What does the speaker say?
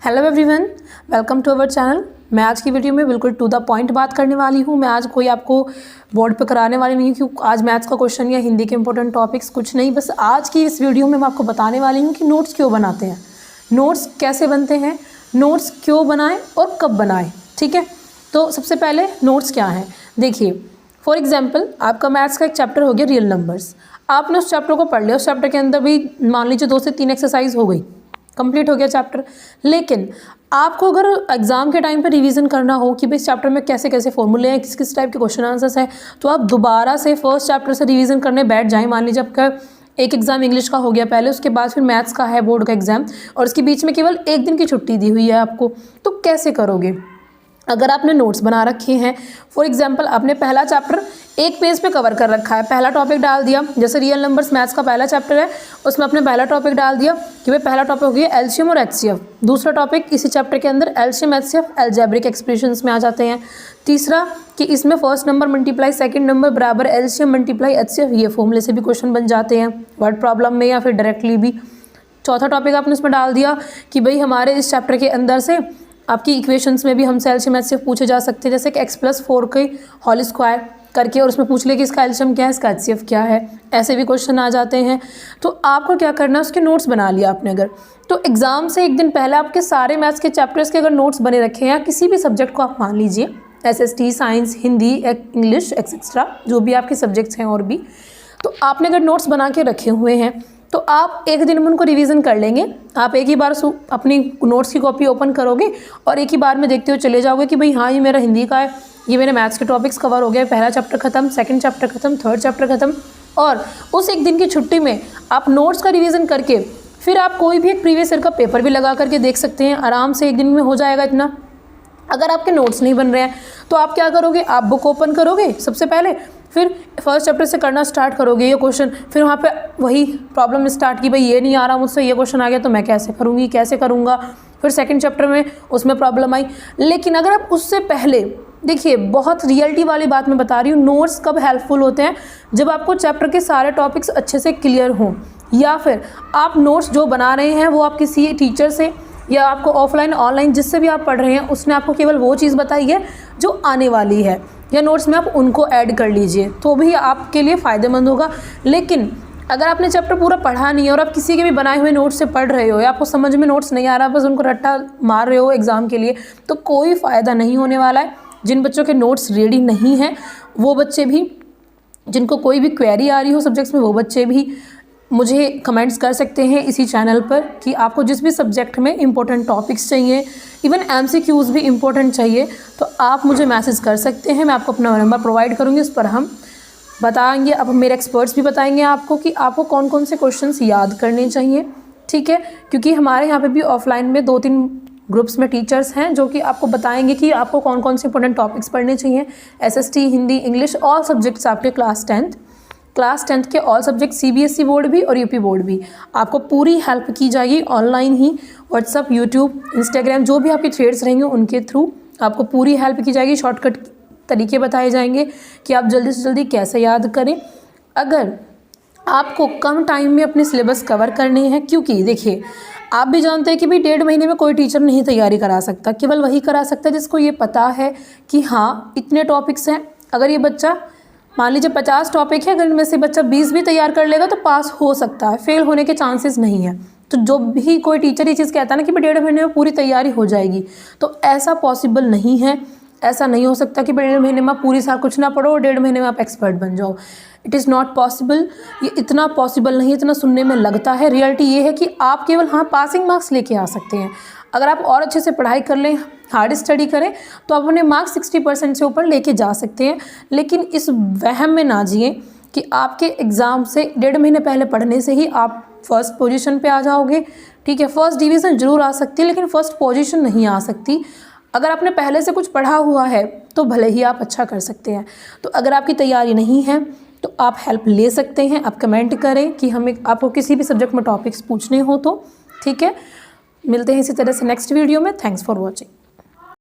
Hello everyone, welcome to our channel. मैं आज की वीडियो में बिल्कुल टू द पॉइंट बात करने वाली हूँ। मैं आज कोई आपको बोर्ड पे कराने वाली नहीं हूँ क्योंकि आज मैथ्स का क्वेश्चन या हिंदी के इंपॉर्टेंट टॉपिक्स कुछ नहीं। बस आज की इस वीडियो में मैं आपको बताने वाली हूँ कि नोट्स क्यों बनाते हैं, नोट्स कैसे बनते हैं, नोट्स क्यों बनाएं और कब बनाएं। ठीक है, तो सबसे पहले नोट्स क्या हैं देखिए। फॉर एग्जाम्पल आपका मैथ्स का एक चैप्टर हो गया रियल नंबर्स, आपने उस चैप्टर को पढ़ लिया। उस चैप्टर के अंदर भी मान लीजिए 2 से 3 एक्सरसाइज हो गई, कंप्लीट हो गया चैप्टर। लेकिन आपको अगर एग्जाम के टाइम पे रिवीजन करना हो कि भाई इस चैप्टर में कैसे कैसे फॉर्मूले हैं, किस किस टाइप के क्वेश्चन आंसर्स हैं, तो आप दोबारा से फर्स्ट चैप्टर से रिवीजन करने बैठ जाएं। मान लीजिए आपका एक एग्जाम इंग्लिश का हो गया पहले, उसके बाद फिर मैथ्स का है बोर्ड का एग्जाम, और इसके बीच में केवल एक दिन की छुट्टी दी हुई है आपको, तो कैसे करोगे? अगर आपने नोट्स बना रखे हैं, फॉर एग्जांपल आपने पहला चैप्टर एक पेज पे कवर कर रखा है, पहला टॉपिक डाल दिया, जैसे रियल नंबर्स मैथ्स का पहला चैप्टर है, उसमें आपने पहला टॉपिक डाल दिया कि भाई पहला टॉपिक हो गया एलसीएम और एचसीएफ, दूसरा टॉपिक इसी चैप्टर के अंदर एलसीएम एचसीएफ अलजेब्रिक एक्सप्रेशंस में आ जाते हैं, तीसरा कि इसमें first number multiply second number बराबर एलसीएम मल्टीप्लाई एचसीएफ, ये फॉर्मूले से भी क्वेश्चन बन जाते हैं वर्ड प्रॉब्लम में या फिर डायरेक्टली भी। चौथा टॉपिक आपने उसमें डाल दिया कि भाई हमारे इस चैप्टर के अंदर से आपकी इक्वेशंस में भी हमसे एलसीएम एचसीएफ पूछे जा सकते हैं, जैसे कि x+4 के होल स्क्वायर करके, और उसमें पूछ ले कि इसका एलसीएम क्या है, इसका एचसीएफ क्या है, ऐसे भी क्वेश्चन आ जाते हैं। तो आपको क्या करना है, उसके नोट्स बना लिया आपने अगर, तो एग्जाम से एक दिन पहले आपके सारे मैथ्स के चैप्टर्स के अगर नोट्स बने रखे हैं, या किसी भी सब्जेक्ट को आप मान लीजिए SST, science, Hindi, English etcetera, जो भी आपके सब्जेक्ट्स हैं और भी, तो आपने अगर नोट्स बना के रखे हुए हैं तो आप एक दिन में उनको रिवीजन कर लेंगे। आप एक ही बार अपनी नोट्स की कॉपी ओपन करोगे और एक ही बार में देखते हुए चले जाओगे कि भाई हाँ ये मेरा हिंदी का है, ये मेरे मैथ्स के टॉपिक्स कवर हो गए, पहला चैप्टर खत्म, सेकंड चैप्टर खत्म, थर्ड चैप्टर खत्म। और उस एक दिन की छुट्टी में आप नोट्स का रिवीजन करके फिर आप कोई भी एक प्रीवियस ईयर का पेपर भी लगा करके देख सकते हैं, आराम से एक दिन में हो जाएगा इतना। अगर आपके नोट्स नहीं बन रहे हैं तो आप क्या करोगे, आप बुक ओपन करोगे सबसे पहले, फिर फर्स्ट चैप्टर से करना स्टार्ट करोगे ये क्वेश्चन, फिर वहाँ पे वही प्रॉब्लम स्टार्ट की, भाई ये नहीं आ रहा मुझसे, ये क्वेश्चन आ गया तो मैं कैसे करूँगी, कैसे करूँगा। फिर सेकंड चैप्टर में उसमें प्रॉब्लम आई। लेकिन अगर आप उससे पहले देखिए, बहुत रियलिटी वाली बात मैं बता रही हूँ, नोट्स कब हेल्पफुल होते हैं, जब आपको चैप्टर के सारे टॉपिक्स अच्छे से क्लियर हों, या फिर आप नोट्स जो बना रहे हैं वो आप किसी टीचर से या आपको ऑफलाइन ऑनलाइन जिससे भी आप पढ़ रहे हैं उसने आपको केवल वो चीज़ बताई है जो आने वाली है, या नोट्स में आप उनको ऐड कर लीजिए तो भी आपके लिए फ़ायदेमंद होगा। लेकिन अगर आपने चैप्टर पूरा पढ़ा नहीं है और आप किसी के भी बनाए हुए नोट्स से पढ़ रहे हो, या आपको समझ में नोट्स नहीं आ रहा, बस उनको रट्टा मार रहे हो एग्ज़ाम के लिए, तो कोई फ़ायदा नहीं होने वाला है। जिन बच्चों के नोट्स रेडी नहीं हैं वो बच्चे भी, जिनको कोई भी क्वेरी आ रही हो सब्जेक्ट्स में, वो बच्चे भी मुझे कमेंट्स कर सकते हैं इसी चैनल पर कि आपको जिस भी सब्जेक्ट में इंपॉर्टेंट टॉपिक्स चाहिए, इवन एमसीक्यूज़ भी इंपॉर्टेंट चाहिए, तो आप मुझे मैसेज कर सकते हैं। मैं आपको अपना नंबर प्रोवाइड करूँगी, उस पर हम बताएंगे। अब मेरे एक्सपर्ट्स भी बताएंगे आपको कि आपको कौन कौन से क्वेश्चंस याद करने चाहिए। ठीक है, क्योंकि हमारे यहाँ पे भी ऑफलाइन में 2-3 ग्रुप्स में टीचर्स हैं जो कि आपको बताएंगे कि आपको कौन कौन से इंपॉर्टेंट टॉपिक्स पढ़ने चाहिए। SST, Hindi, English, all subjects आपके क्लास 10th के ऑल सब्जेक्ट, सीबीएसई बोर्ड भी और यूपी बोर्ड भी, आपको पूरी हेल्प की जाएगी ऑनलाइन ही। व्हाट्सअप, यूट्यूब, इंस्टाग्राम, जो भी आपके थ्रेड्स रहेंगे उनके थ्रू आपको पूरी हेल्प की जाएगी। शॉर्टकट तरीके बताए जाएंगे कि आप जल्दी से जल्दी कैसे याद करें। अगर आपको कम टाइम में अपने सिलेबस कवर करने हैं, क्योंकि देखिए आप भी जानते हैं कि भाई 1.5 महीने में कोई टीचर नहीं तैयारी करा सकता, केवल वही करा सकता है जिसको ये पता है कि हाँ इतने टॉपिक्स हैं। अगर ये बच्चा मान लीजिए 50 टॉपिक है, अगर इनमें से बच्चा 20 भी तैयार कर लेगा तो पास हो सकता है, फेल होने के चांसेस नहीं है। तो जो भी कोई टीचर ये चीज़ कहता है ना कि 1.5 महीने में पूरी तैयारी हो जाएगी, तो ऐसा पॉसिबल नहीं है। ऐसा नहीं हो सकता कि 1.5 महीने में आप पूरी साल कुछ ना पढ़ो और 1.5 महीने में आप एक्सपर्ट बन जाओ। इट इज़ नॉट पॉसिबल, ये इतना पॉसिबल नहीं, इतना सुनने में लगता है। रियलिटी ये है कि आप केवल हाँ पासिंग मार्क्स लेके आ सकते हैं। अगर आप और अच्छे से पढ़ाई कर लें, हार्ड स्टडी करें, तो आप अपने मार्क्स 60% से ऊपर लेके जा सकते हैं। लेकिन इस वहम में ना जिए कि आपके एग्ज़ाम से 1.5 महीने पहले पढ़ने से ही आप फर्स्ट पोजीशन पे आ जाओगे। ठीक है, फर्स्ट डिवीज़न जरूर आ सकती है लेकिन फर्स्ट पोजीशन नहीं आ सकती। अगर आपने पहले से कुछ पढ़ा हुआ है तो भले ही आप अच्छा कर सकते हैं। तो अगर आपकी तैयारी नहीं है तो आप हेल्प ले सकते हैं। आप कमेंट करें कि हमें आपको किसी भी सब्जेक्ट में टॉपिक्स पूछने हो तो। ठीक है, मिलते हैं इसी तरह से नेक्स्ट वीडियो में। Thanks for watching.